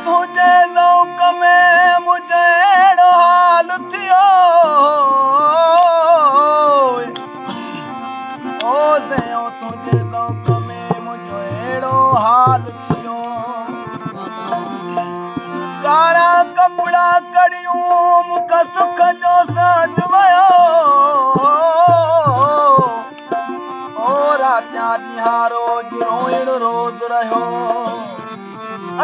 तुंहिंजे ज़ौक़ में मुंहिंजो अहिड़ो हाल थियो तुंहिंजे ज़ौक़ में मुंहिंजो अहिड़ो हाल थियो कारा कपिड़ा कढ़ियूं मूंखां सुख जो साथ वियो राजा ॾींहं रोज़ रोइण रोज़ रहियो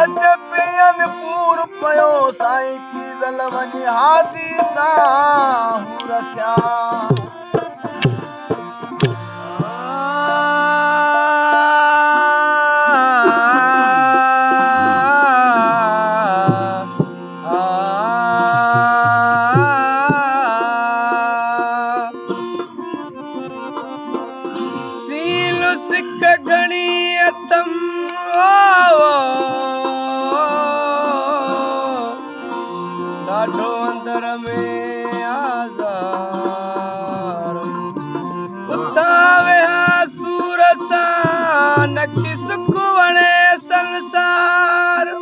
अज प्रियन पूर पयो साईं चीज़ल वञी हादी सां हू रसिया सिक घणी अथम ॾाढो अंदर में आज़ार उतां वेहा सूर सां नकी सुख वणे संसार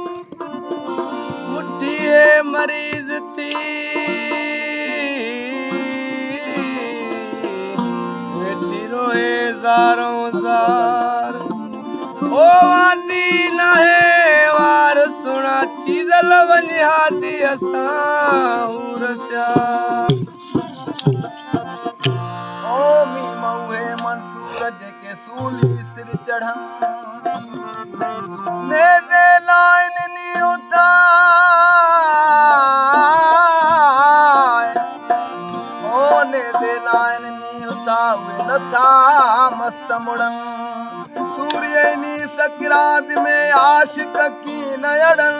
मुठीअ मरीज़ थी वेठी रोए ज़ारों ज़ार ओ वांदी नाहे वार सुणा चीज़ल वञी हादी असां रसिया ओ मी मऊहे मंसूर जेके सूली सिर चढ़न ने दे लाइन नी ओ ने दे लाइन नी उहे नथा मस्त मुड़न सूर्य नी सकरात में आशिक की नयड़न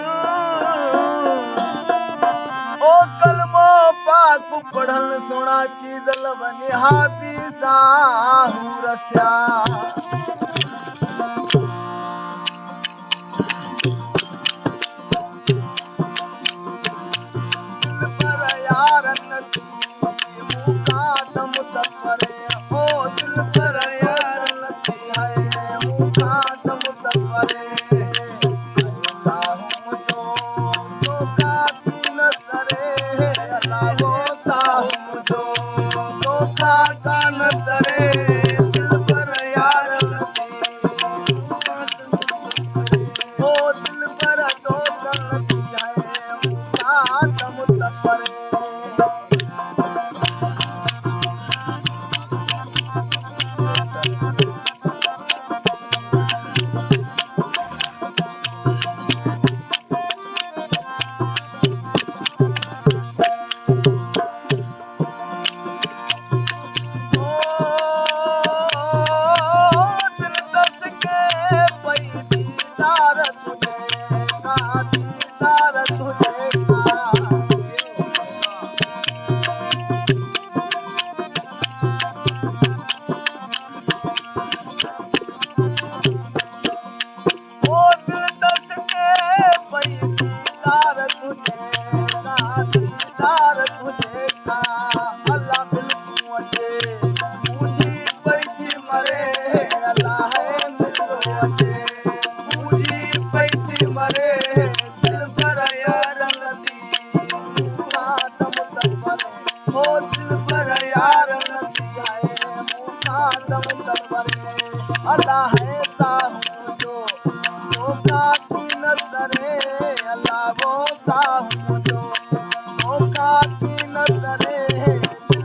ओ कलमो पाक पढ़न सुना चीज़ल वञी हादी सां रसिया पर यार नथी मूंखां दम त परे ओ दिल पर यार नथी है मूंखां दम त परे अल्लाह है साहू जो धोखा की नजरे अल्लाह वो साहू जो धोखा की नजरे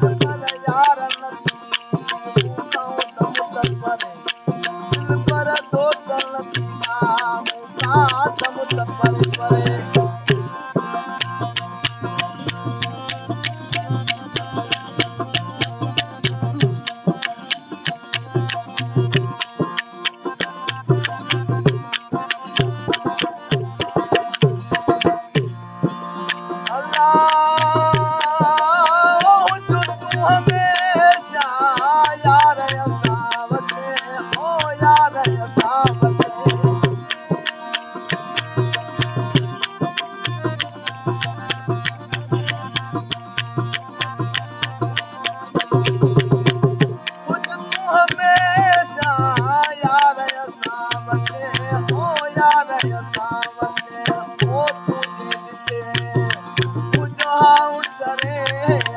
पर यार नथी दम पर दिल पर तो नथी मूंखां दम पर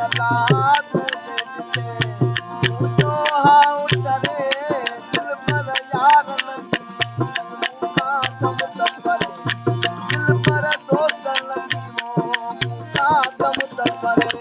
अल्लाह तूने जिते मुझो हाँ उठरे दिल पर यार लगी मुका कम तपरे दिल पर दोस्त लगी वो मुका कम तपरे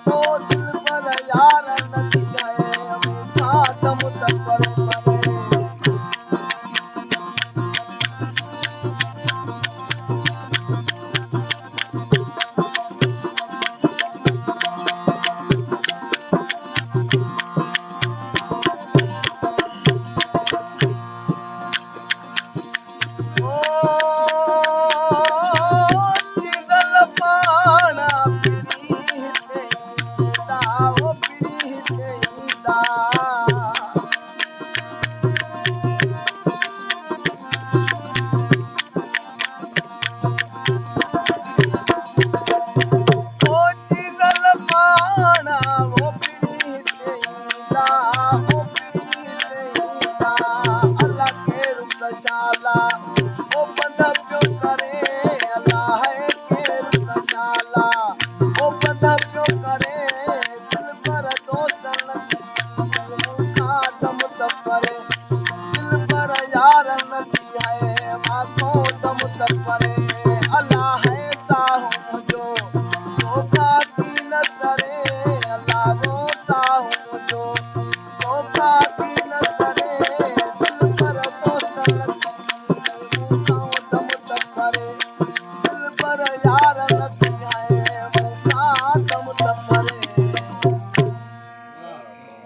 Oh,